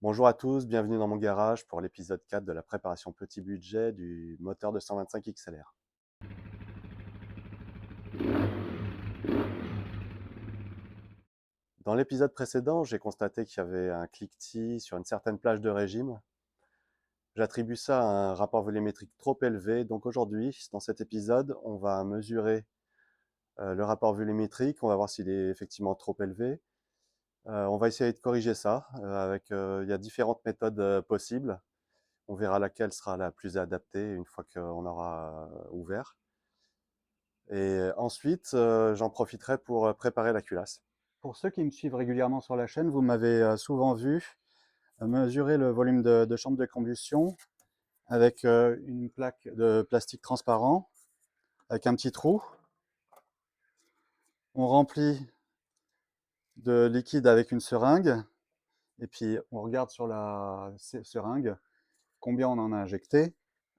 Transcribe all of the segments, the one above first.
Bonjour à tous, bienvenue dans mon garage pour l'épisode 4 de la préparation petit budget du moteur 225 XLR. Dans l'épisode précédent, j'ai constaté qu'il y avait un cliquetis sur une certaine plage de régime. J'attribue ça à un rapport volumétrique trop élevé, donc aujourd'hui, dans cet épisode, on va mesurer le rapport volumétrique, on va voir s'il est effectivement trop élevé. On va essayer de corriger ça il y a différentes méthodes possibles. On verra laquelle sera la plus adaptée une fois qu'on aura ouvert. Et ensuite, j'en profiterai pour préparer la culasse. Pour ceux qui me suivent régulièrement sur la chaîne, vous m'avez souvent vu mesurer le volume de chambre de combustion avec une plaque de plastique transparent avec un petit trou. On remplit de liquide avec une seringue et puis on regarde sur la seringue combien on en a injecté.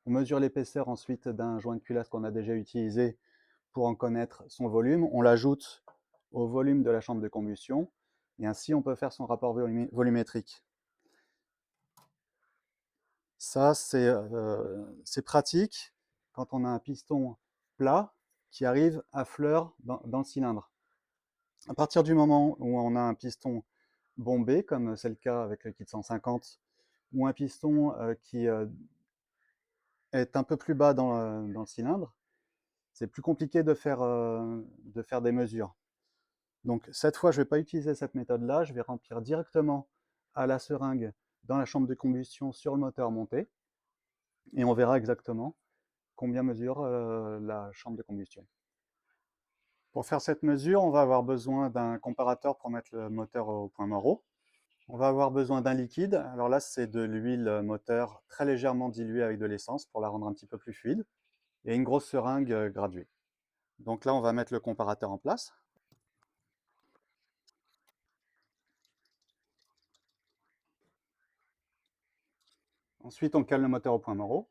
On mesure l'épaisseur ensuite d'un joint de culasse qu'on a déjà utilisé pour en connaître son volume. On l'ajoute au volume de la chambre de combustion et ainsi on peut faire son rapport volumétrique. Ça, c'est pratique quand on a un piston plat qui arrive à fleur dans le cylindre. À partir du moment où on a un piston bombé, comme c'est le cas avec le kit 150, ou un piston qui est un peu plus bas dans le cylindre, c'est plus compliqué de faire des mesures. Donc cette fois, je ne vais pas utiliser cette méthode-là, je vais remplir directement à la seringue dans la chambre de combustion sur le moteur monté, et on verra exactement combien mesure la chambre de combustion. Pour faire cette mesure, on va avoir besoin d'un comparateur pour mettre le moteur au point mort. On va avoir besoin d'un liquide, alors là c'est de l'huile moteur très légèrement diluée avec de l'essence pour la rendre un petit peu plus fluide, et une grosse seringue graduée. Donc là on va mettre le comparateur en place. Ensuite on cale le moteur au point mort.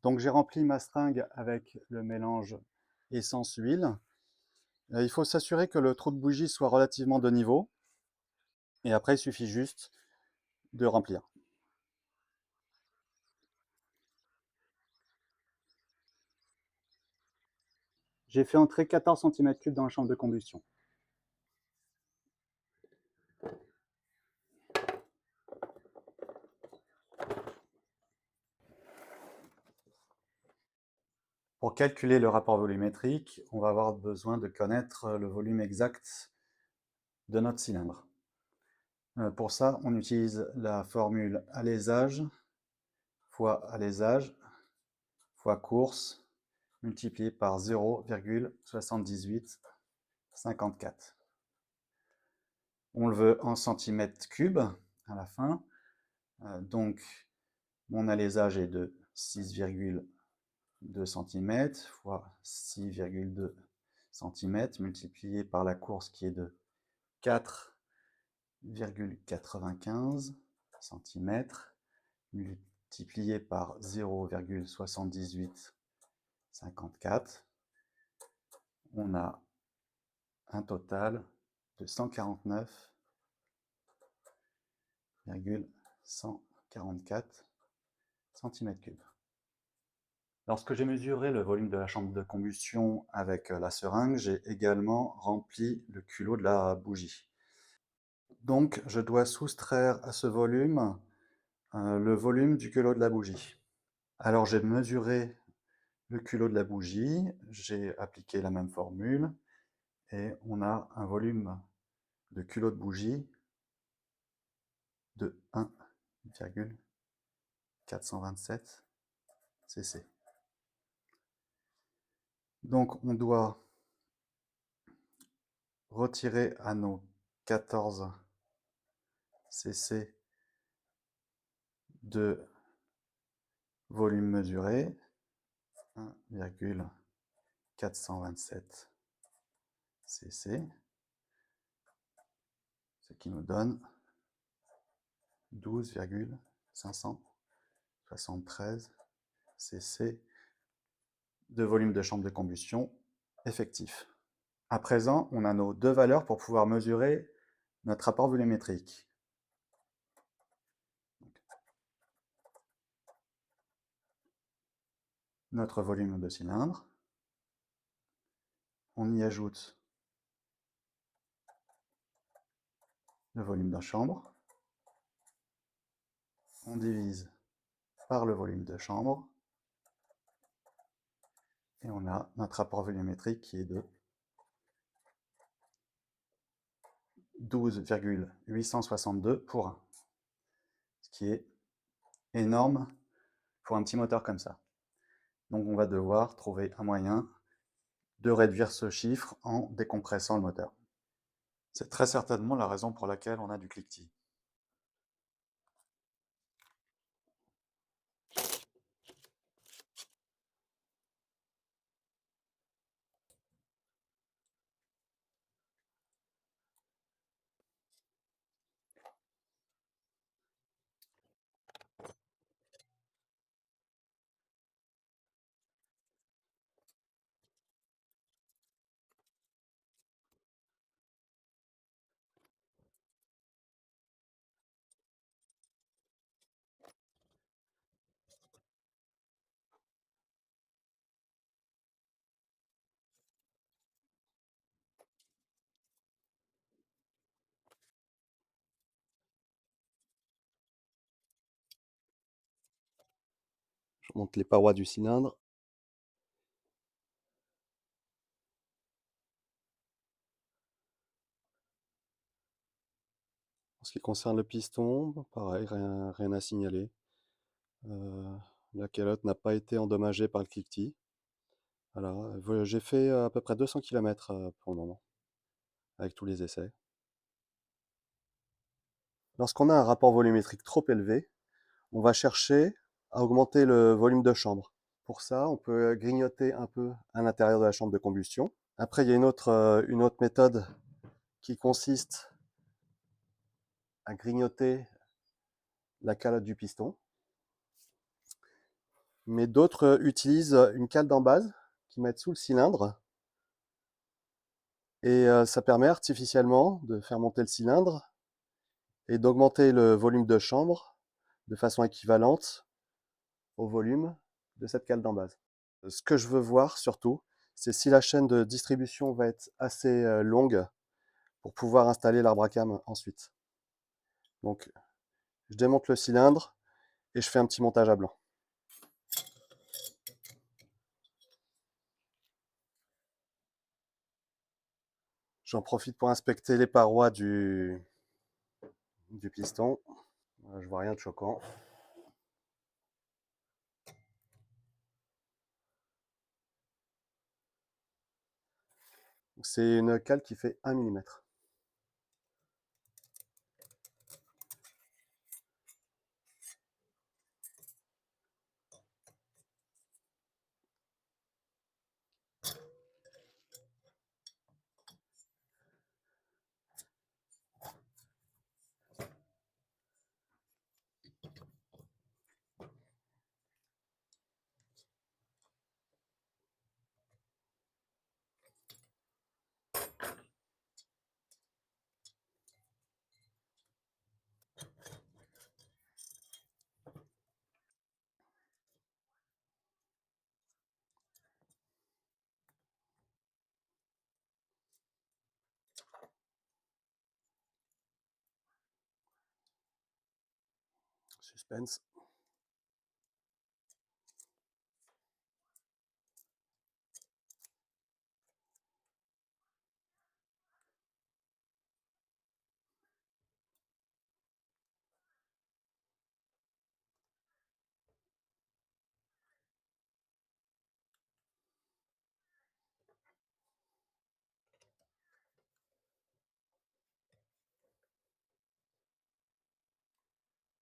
Donc j'ai rempli ma seringue avec le mélange essence-huile. Il faut s'assurer que le trou de bougie soit relativement de niveau. Et après, il suffit juste de remplir. J'ai fait entrer 14 cm3 dans la chambre de combustion. Pour calculer le rapport volumétrique, on va avoir besoin de connaître le volume exact de notre cylindre. Pour ça, on utilise la formule alésage fois alésage fois course multiplié par 0,7854. On le veut en centimètres cubes à la fin. Donc, mon alésage est de 6,2 cm fois 6,2 cm multiplié par la course qui est de 4,95 cm multiplié par 0,7854. On a un total de 149,144 cm3. Lorsque j'ai mesuré le volume de la chambre de combustion avec la seringue, j'ai également rempli le culot de la bougie. Donc je dois soustraire à ce volume le volume du culot de la bougie. Alors j'ai mesuré le culot de la bougie, j'ai appliqué la même formule et on a un volume de culot de bougie de 1,427 cc. Donc on doit retirer à nos 14 cc de volume mesuré, 1,427 cc, ce qui nous donne 12,8 573 cc de volume de chambre de combustion effectif. À présent, on a nos deux valeurs pour pouvoir mesurer notre rapport volumétrique. Notre volume de cylindre, on y ajoute le volume de chambre, on divise par le volume de chambre, et on a notre rapport volumétrique qui est de 12,862 pour 1, ce qui est énorme pour un petit moteur comme ça. Donc on va devoir trouver un moyen de réduire ce chiffre en décompressant le moteur. C'est très certainement la raison pour laquelle on a du cliquetis. Je monte les parois du cylindre. En ce qui concerne le piston, pareil, rien à signaler. La calotte n'a pas été endommagée par le cliquetis. Voilà, j'ai fait à peu près 200 km pour le moment, avec tous les essais. Lorsqu'on a un rapport volumétrique trop élevé, on va chercher à augmenter le volume de chambre. Pour ça, on peut grignoter un peu à l'intérieur de la chambre de combustion. Après, il y a une autre méthode qui consiste à grignoter la calotte du piston. Mais d'autres utilisent une cale d'embase qu'ils mettent sous le cylindre. Et ça permet artificiellement de faire monter le cylindre et d'augmenter le volume de chambre de façon équivalente au volume de cette cale d'embase. Ce que je veux voir surtout, c'est si la chaîne de distribution va être assez longue pour pouvoir installer l'arbre à cam ensuite. Donc, je démonte le cylindre et je fais un petit montage à blanc. J'en profite pour inspecter les parois du piston. Je vois rien de choquant. C'est une cale qui fait 1 mm. Suspense.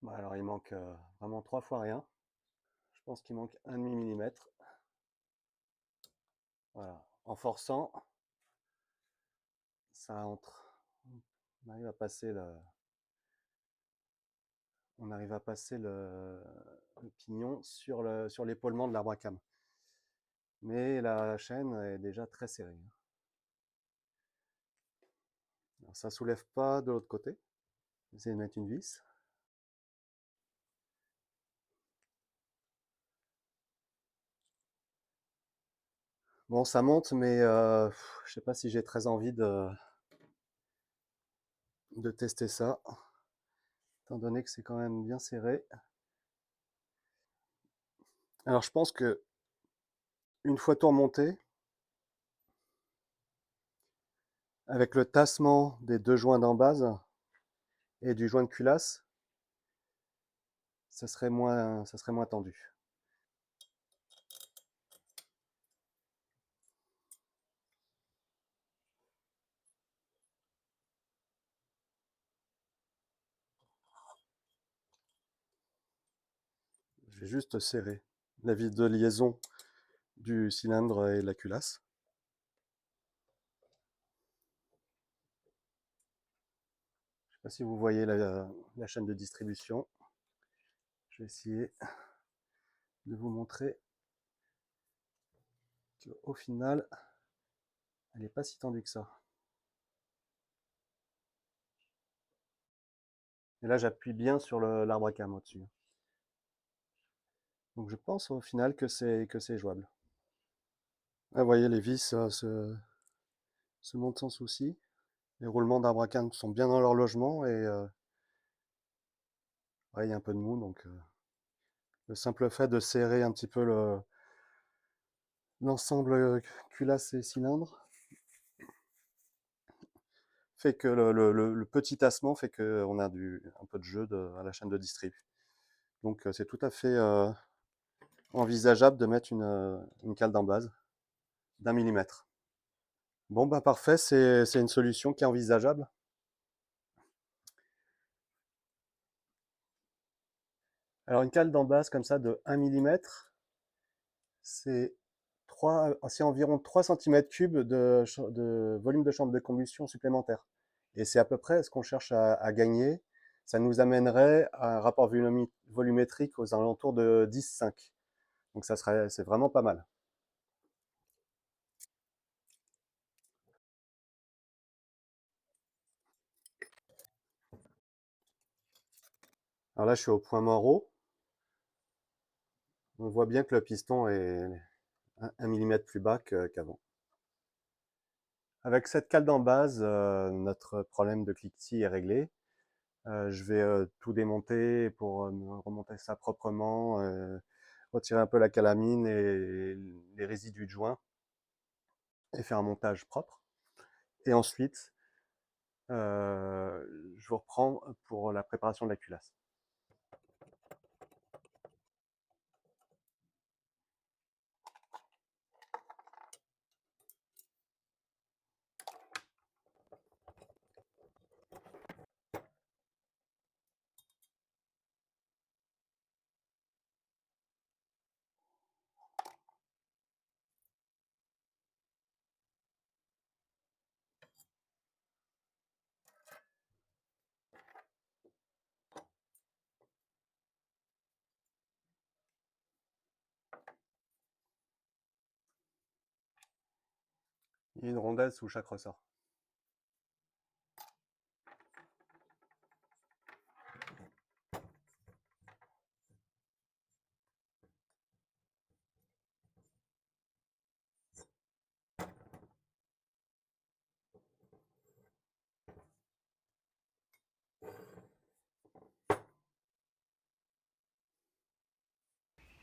Bon, alors il manque vraiment 3 fois rien. Je pense qu'il manque 1/2 mm. Voilà. En forçant, ça entre. On arrive à passer on arrive à passer le pignon sur l'épaulement de l'arbre à cames. Mais la chaîne est déjà très serrée. Alors, ça ne soulève pas de l'autre côté. Je vais essayer de mettre une vis. Bon, ça monte, mais je sais pas si j'ai très envie de tester ça, étant donné que c'est quand même bien serré. Alors, je pense que une fois tout remonté, avec le tassement des deux joints d'embase et du joint de culasse, ça serait moins tendu. Je vais juste serrer la vis de liaison du cylindre et de la culasse. Je ne sais pas si vous voyez la chaîne de distribution. Je vais essayer de vous montrer qu'au final, elle n'est pas si tendue que ça. Et là, j'appuie bien sur l'arbre à cames au-dessus. Donc je pense au final que c'est jouable. Là, vous voyez, les vis se montent sans souci. Les roulements d'arbre à cames sont bien dans leur logement et ouais, il y a un peu de mou, donc le simple fait de serrer un petit peu l'ensemble culasse et cylindre fait que le petit tassement fait qu'on a un peu de jeu à la chaîne de distrib. Donc c'est tout à fait envisageable de mettre une cale d'embase d'1 mm. Bon, bah parfait, c'est une solution qui est envisageable. Alors une cale d'embase comme ça de 1 mm, c'est environ 3 cm3 de volume de chambre de combustion supplémentaire. Et c'est à peu près ce qu'on cherche à gagner. Ça nous amènerait à un rapport volumétrique aux alentours de 10,5. Donc c'est vraiment pas mal. Alors là, je suis au point mort haut. On voit bien que le piston est 1 mm plus bas qu'avant. Avec cette cale d'embase, notre problème de cliquetis est réglé. Je vais tout démonter pour remonter ça proprement, retirer un peu la calamine et les résidus de joint et faire un montage propre. Et ensuite, je vous reprends pour la préparation de la culasse. Il y a une rondelle sous chaque ressort.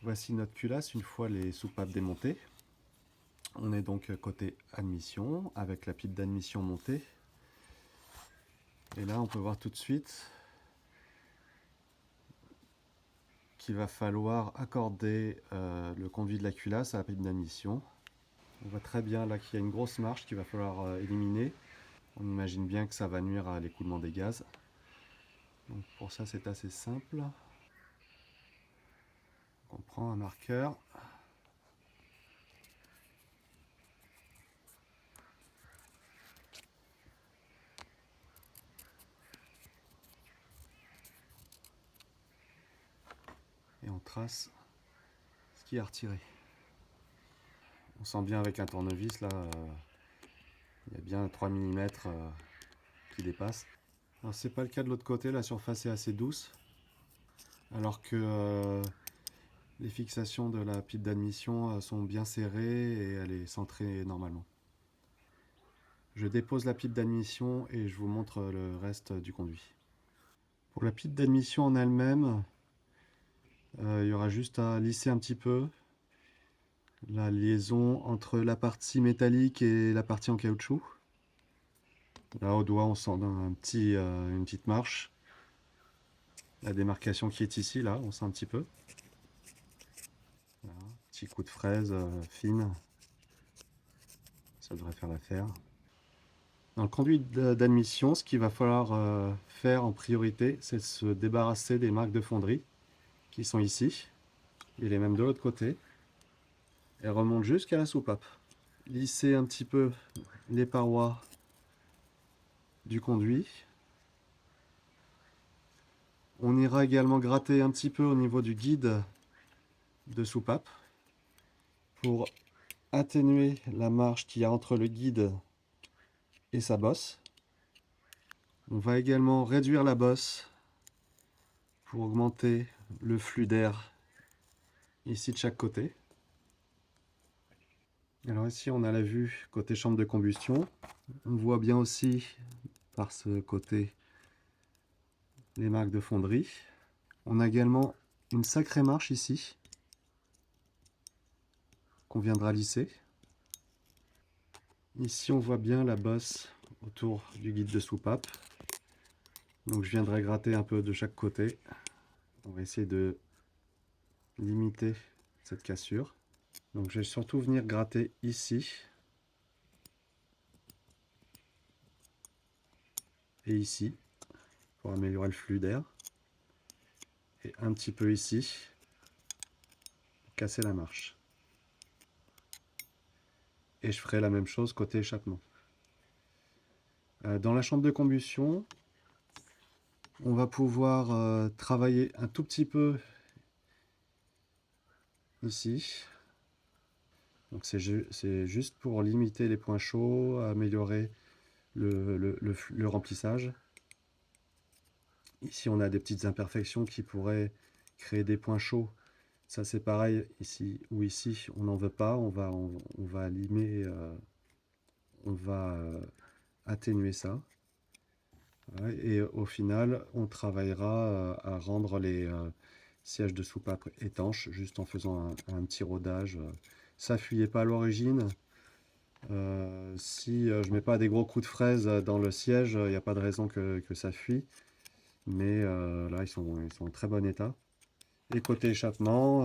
Voici notre culasse une fois les soupapes démontées. On est donc côté admission avec la pipe d'admission montée. Et là, on peut voir tout de suite qu'il va falloir accorder le conduit de la culasse à la pipe d'admission. On voit très bien là qu'il y a une grosse marche qu'il va falloir éliminer. On imagine bien que ça va nuire à l'écoulement des gaz. Donc pour ça, c'est assez simple. On prend un marqueur. trace ce qui est retiré. On sent bien avec un tournevis là, il y a bien 3 mm qui dépassent. Alors c'est pas le cas de l'autre côté, la surface est assez douce, alors que les fixations de la pipe d'admission sont bien serrées et elle est centrée normalement. Je dépose la pipe d'admission et je vous montre le reste du conduit. Pour la pipe d'admission en elle-même, il y aura juste à lisser un petit peu la liaison entre la partie métallique et la partie en caoutchouc. Là au doigt on sent une petite marche. La démarcation qui est ici, là, on sent un petit peu. Voilà, petit coup de fraise fine. Ça devrait faire l'affaire. Dans le conduit d'admission, ce qu'il va falloir faire en priorité, c'est se débarrasser des marques de fonderie qui sont ici. Il est même de l'autre côté. Elle remonte jusqu'à la soupape. Lisser un petit peu les parois du conduit. On ira également gratter un petit peu au niveau du guide de soupape pour atténuer la marge qu'il y a entre le guide et sa bosse. On va également réduire la bosse pour augmenter le flux d'air ici de chaque côté. Alors ici on a la vue côté chambre de combustion. On voit bien aussi par ce côté les marques de fonderie. On a également une sacrée marche ici qu'on viendra lisser. Ici on voit bien la bosse autour du guide de soupape. Donc je viendrai gratter un peu de chaque côté. On va essayer de limiter cette cassure. Donc je vais surtout venir gratter ici et ici pour améliorer le flux d'air. Et un petit peu ici pour casser la marche. Et je ferai la même chose côté échappement. Dans la chambre de combustion, on va pouvoir travailler un tout petit peu ici. Donc c'est juste pour limiter les points chauds, améliorer le remplissage. Ici on a des petites imperfections qui pourraient créer des points chauds. Ça c'est pareil ici ou ici, on n'en veut pas, on va limer, on va atténuer ça. Et au final, on travaillera à rendre les sièges de soupape étanches, juste en faisant un petit rodage. Ça fuyait pas à l'origine. Si je mets pas des gros coups de fraise dans le siège, il n'y a pas de raison que ça fuit. Mais là, ils sont en très bon état. Et côté échappement,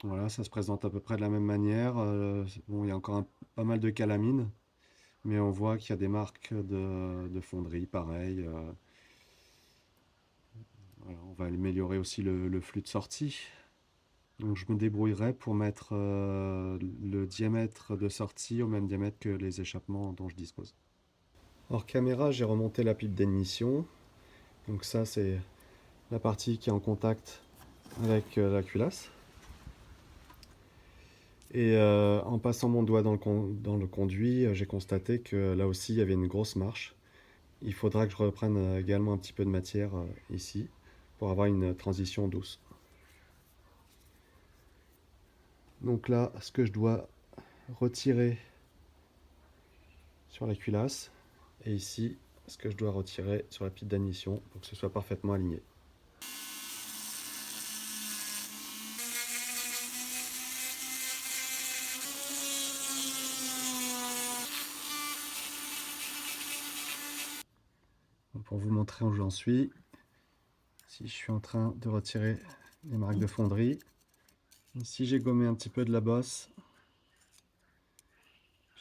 voilà, ça se présente à peu près de la même manière. Bon, il y a encore pas mal de calamine. Mais on voit qu'il y a des marques de fonderie, pareil. Voilà, on va améliorer aussi le flux de sortie. Donc je me débrouillerai pour mettre le diamètre de sortie au même diamètre que les échappements dont je dispose. Hors caméra, j'ai remonté la pipe d'émission. Donc ça, c'est la partie qui est en contact avec la culasse. Et en passant mon doigt dans le conduit, j'ai constaté que là aussi, il y avait une grosse marche. Il faudra que je reprenne également un petit peu de matière ici pour avoir une transition douce. Donc là, ce que je dois retirer sur la culasse, et ici, ce que je dois retirer sur la pipe d'admission pour que ce soit parfaitement aligné. Donc pour vous montrer où j'en suis, ici je suis en train de retirer les marques de fonderie. Ici j'ai gommé un petit peu de la bosse.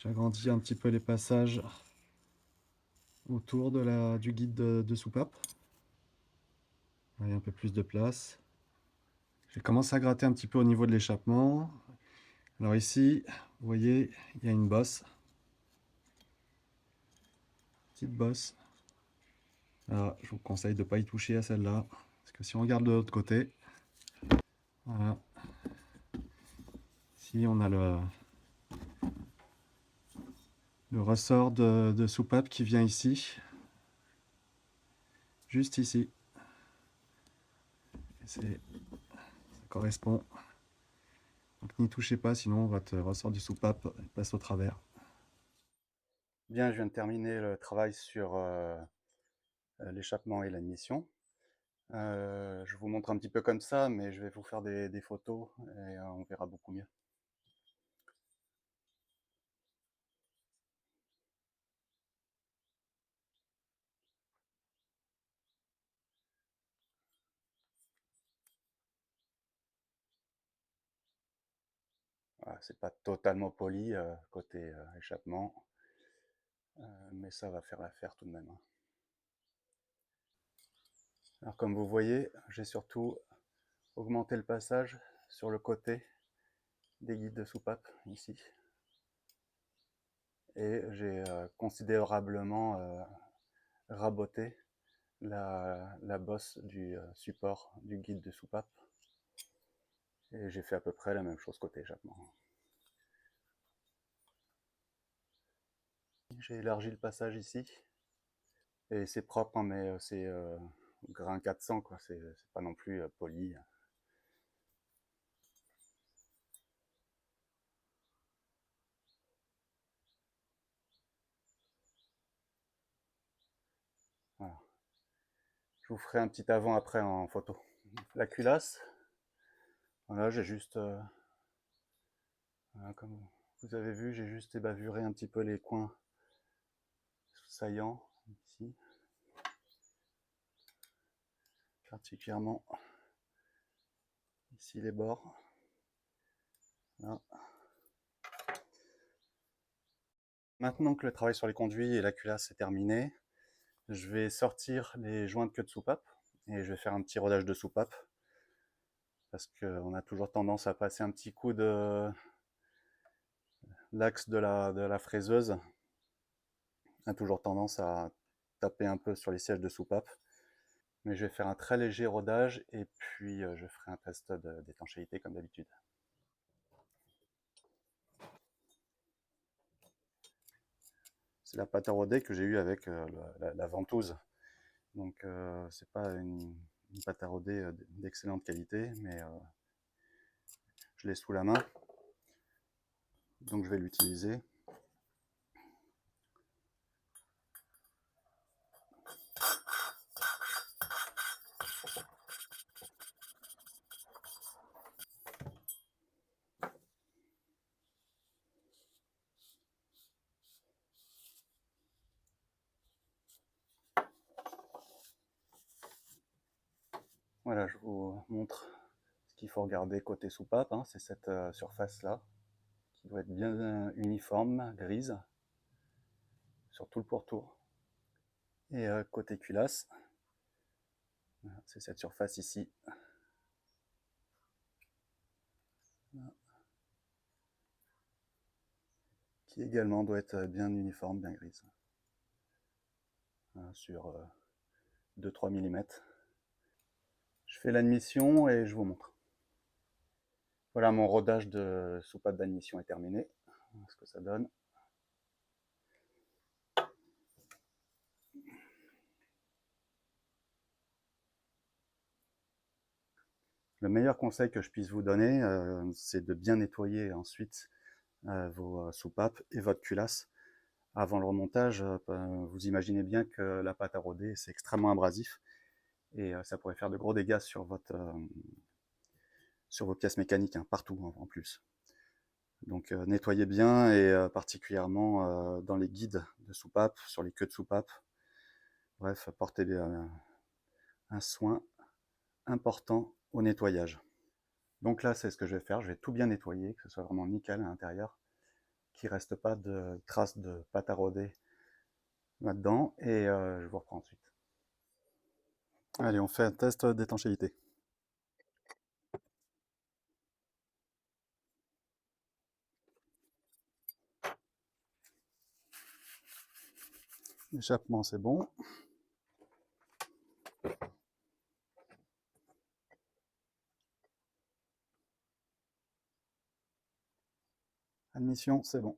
J'agrandis un petit peu les passages autour du guide de soupape. Il y a un peu plus de place. Je commence à gratter un petit peu au niveau de l'échappement. Alors ici, vous voyez, il y a une bosse. Petite bosse. Alors, je vous conseille de ne pas y toucher à celle-là, parce que si on regarde de l'autre côté, voilà, si on a le ressort de soupape qui vient ici, juste ici. Ça correspond. Donc n'y touchez pas, sinon votre ressort du soupape passe au travers. Bien, je viens de terminer le travail sur l'échappement et l'admission. Je vous montre un petit peu comme ça, mais je vais vous faire des photos et on verra beaucoup mieux. Voilà, c'est pas totalement poli côté échappement, mais ça va faire l'affaire tout de même, hein. Alors comme vous voyez, j'ai surtout augmenté le passage sur le côté des guides de soupape ici. Et j'ai considérablement raboté la bosse du support du guide de soupape. Et j'ai fait à peu près la même chose côté échappement. J'ai élargi le passage ici. Et c'est propre, hein, mais c'est grain 400, quoi. C'est pas non plus poli. Voilà. Je vous ferai un petit avant-après en photo. La culasse, voilà, j'ai juste, voilà, comme vous avez vu, j'ai juste ébavuré un petit peu les coins saillants ici, particulièrement ici les bords. Là. Maintenant que le travail sur les conduits et la culasse est terminé, je vais sortir les joints de queue de soupape et je vais faire un petit rodage de soupape parce qu'on a toujours tendance à passer un petit coup de l'axe de la fraiseuse, a toujours tendance à taper un peu sur les sièges de soupape. Mais je vais faire un très léger rodage et puis je ferai un test d'étanchéité comme d'habitude. C'est la pâte à roder que j'ai eue avec la ventouse. Donc c'est pas une pâte à roder d'excellente qualité, mais je l'ai sous la main. Donc je vais l'utiliser. Voilà, je vous montre ce qu'il faut regarder côté soupape, hein, c'est cette surface-là, qui doit être bien uniforme, grise, sur tout le pourtour. Et côté culasse, c'est cette surface ici. Qui également doit être bien uniforme, bien grise. Sur 2-3 mm. Je fais l'admission et je vous montre. Voilà, mon rodage de soupape d'admission est terminé. Voilà ce que ça donne. Le meilleur conseil que je puisse vous donner, c'est de bien nettoyer ensuite vos soupapes et votre culasse avant le remontage. Vous imaginez bien que la pâte à roder, c'est extrêmement abrasif et ça pourrait faire de gros dégâts sur vos pièces mécaniques, hein, partout en plus. Donc nettoyez bien et particulièrement dans les guides de soupape, sur les queues de soupape. Bref, portez un soin important au nettoyage. Donc là, c'est ce que je vais faire. Je vais tout bien nettoyer, que ce soit vraiment nickel à l'intérieur, qu'il ne reste pas de traces de pâte à roder là-dedans. Et je vous reprends ensuite. Allez, on fait un test d'étanchéité. L'échappement, c'est bon. Admission, c'est bon.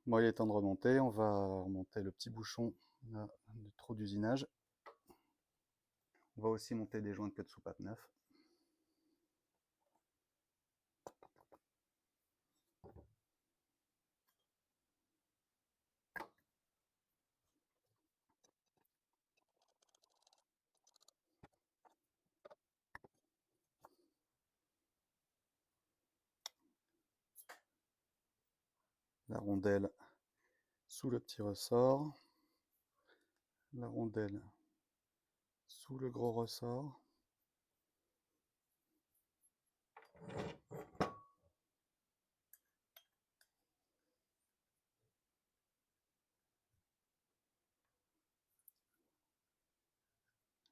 Bon, il est temps de remonter. On va remonter le petit bouchon du trou d'usinage. On va aussi monter des joints de queue de soupape neufs. La rondelle sous le petit ressort. La rondelle sous le gros ressort.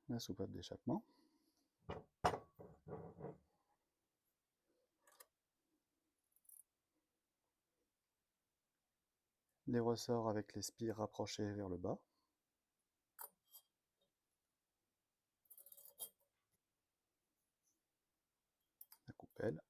La soupape d'échappement. Les ressorts avec les spires rapprochés vers le bas. La coupelle.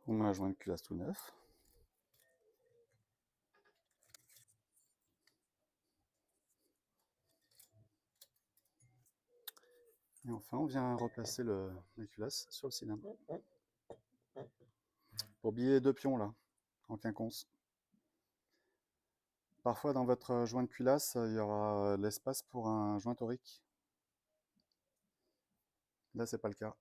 On met un joint de culasse tout neuf. Et enfin, on vient replacer la culasse sur le cylindre. Pour biais les deux pions là, en quinconce. Parfois dans votre joint de culasse, il y aura l'espace pour un joint torique. Là, c'est pas le cas.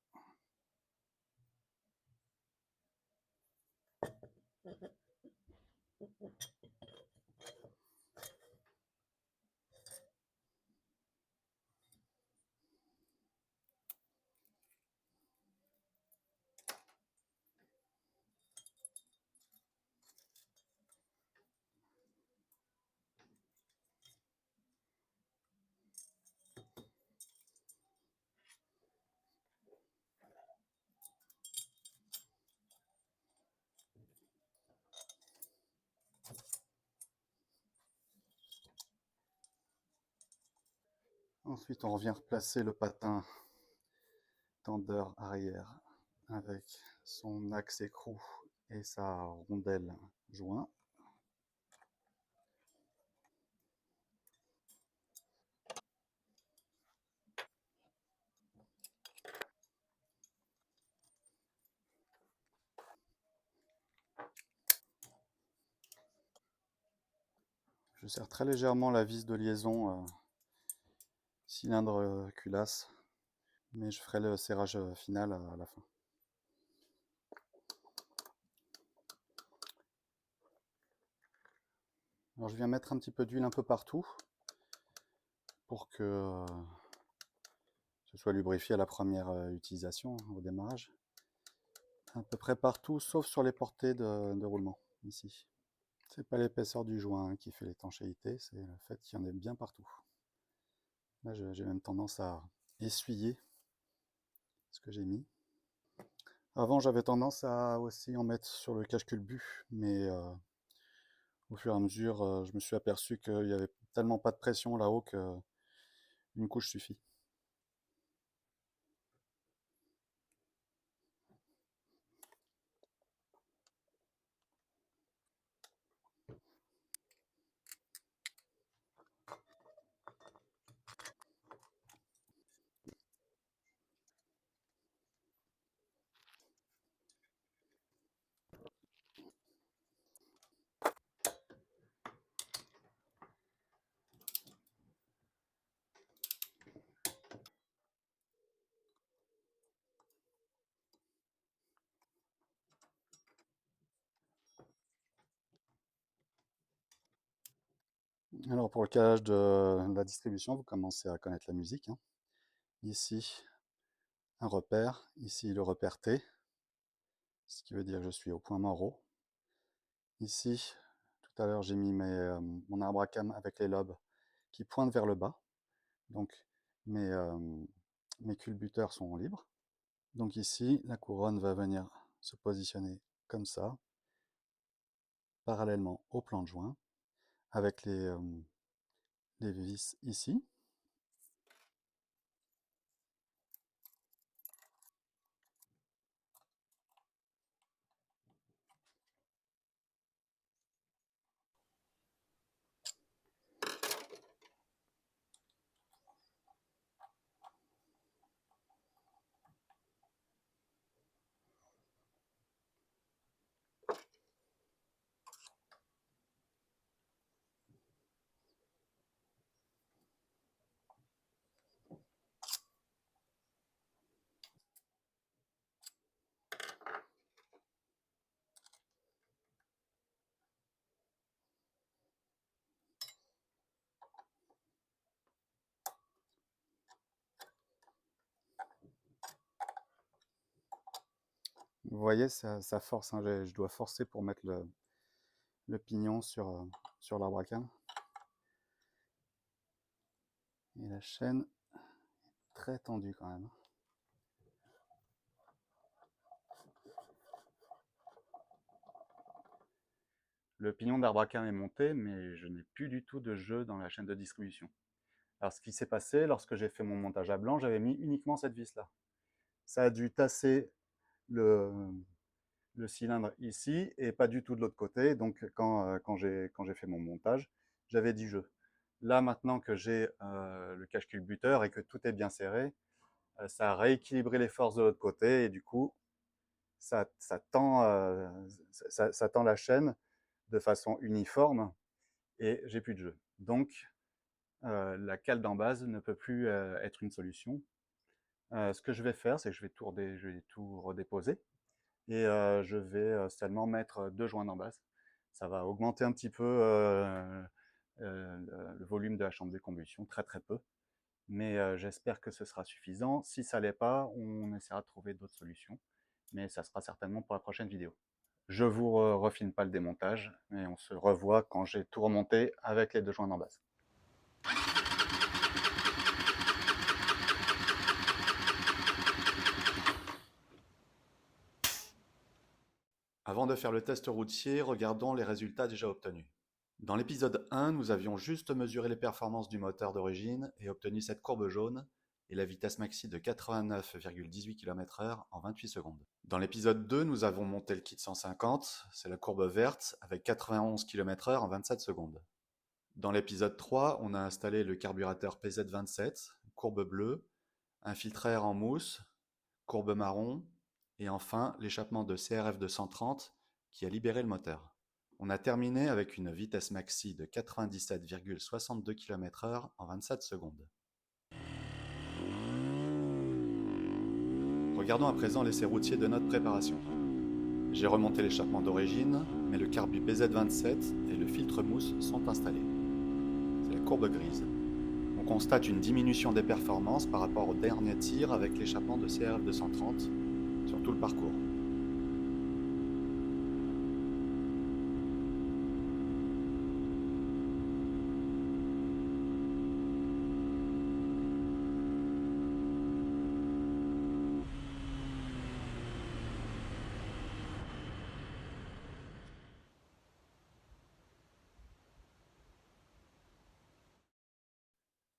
Ensuite, on revient replacer le patin tendeur arrière avec son axe écrou et sa rondelle joint. Je serre très légèrement la vis de liaison cylindre culasse, mais je ferai le serrage final à la fin. Alors je viens mettre un petit peu d'huile un peu partout pour que ce soit lubrifié à la première utilisation, au démarrage. À peu près partout, sauf sur les portées de roulement, ici. C'est pas l'épaisseur du joint qui fait l'étanchéité, c'est le fait qu'il y en ait bien partout. Là, j'ai même tendance à essuyer ce que j'ai mis. Avant, j'avais tendance à aussi en mettre sur le cache-culbut, mais au fur et à mesure, je me suis aperçu qu'il n'y avait tellement pas de pression là-haut qu'une couche suffit. Alors pour le calage de la distribution, vous commencez à connaître la musique, hein. Ici, un repère, ici le repère T, ce qui veut dire que je suis au point mort O. Ici, tout à l'heure, j'ai mis mon arbre à cames avec les lobes qui pointent vers le bas. Donc mes, mes culbuteurs sont libres. Donc ici, la couronne va venir se positionner comme ça, parallèlement au plan de joint, avec les vis ici. Vous voyez, ça force, hein, je dois forcer pour mettre le pignon sur l'arbre à cames. Et la chaîne est très tendue quand même. Le pignon d'arbre à cames est monté, mais je n'ai plus du tout de jeu dans la chaîne de distribution. Alors ce qui s'est passé, lorsque j'ai fait mon montage à blanc, j'avais mis uniquement cette vis-là. Ça a dû tasser le cylindre ici et pas du tout de l'autre côté. Donc quand j'ai fait mon montage, j'avais du jeu. Là maintenant que j'ai le cache-culbuteur et que tout est bien serré, ça a rééquilibré les forces de l'autre côté et du coup ça tend la chaîne de façon uniforme et j'ai plus de jeu. Donc la cale d'embase ne peut plus être une solution. Ce que je vais faire, c'est que je vais tout redéposer et je vais seulement mettre 2 joints d'embase. Ça va augmenter un petit peu le volume de la chambre de combustion, très très peu, mais j'espère que ce sera suffisant. Si ça l'est pas, on essaiera de trouver d'autres solutions, mais ça sera certainement pour la prochaine vidéo. Je vous refilme pas le démontage, mais on se revoit quand j'ai tout remonté avec les 2 joints d'embase. Avant de faire le test routier, regardons les résultats déjà obtenus. Dans l'épisode 1, nous avions juste mesuré les performances du moteur d'origine et obtenu cette courbe jaune et la vitesse maxi de 89,18 km/h en 28 secondes. Dans l'épisode 2, nous avons monté le kit 150, c'est la courbe verte, avec 91 km/h en 27 secondes. Dans l'épisode 3, on a installé le carburateur PZ27, courbe bleue, un filtre à air en mousse, courbe marron, et enfin l'échappement de CRF 230 qui a libéré le moteur. On a terminé avec une vitesse maxi de 97,62 km/h en 27 secondes. Regardons à présent l'essai routier de notre préparation. J'ai remonté l'échappement d'origine, mais le carbu PZ27 et le filtre mousse sont installés. C'est la courbe grise. On constate une diminution des performances par rapport au dernier tir avec l'échappement de CRF 230 sur tout le parcours.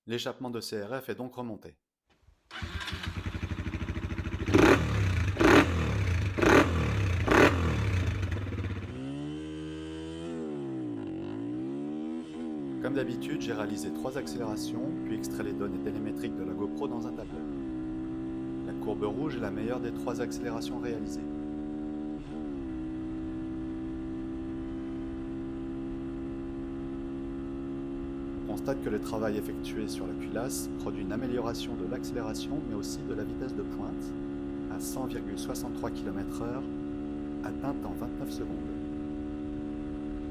L'échappement de CRF est donc remonté. Comme d'habitude, j'ai réalisé 3 accélérations, puis extrait les données télémétriques de la GoPro dans un tableau. La courbe rouge est la meilleure des 3 accélérations réalisées. On constate que le travail effectué sur la culasse produit une amélioration de l'accélération, mais aussi de la vitesse de pointe, à 100,63 km/h, atteinte en 29 secondes.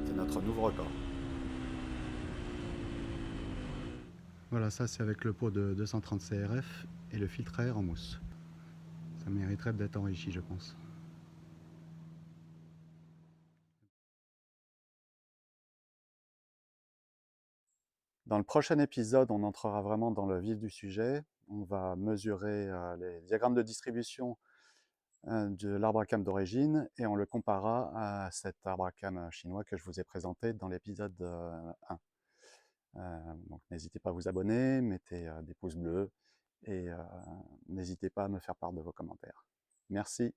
C'est notre nouveau record. Voilà, ça c'est avec le pot de 230 CRF et le filtre à air en mousse. Ça mériterait d'être enrichi, je pense. Dans le prochain épisode, on entrera vraiment dans le vif du sujet. On va mesurer les diagrammes de distribution de l'arbre à cames d'origine et on le comparera à cet arbre à cames chinois que je vous ai présenté dans l'épisode 1. Donc n'hésitez pas à vous abonner, mettez des pouces bleus et n'hésitez pas à me faire part de vos commentaires. Merci.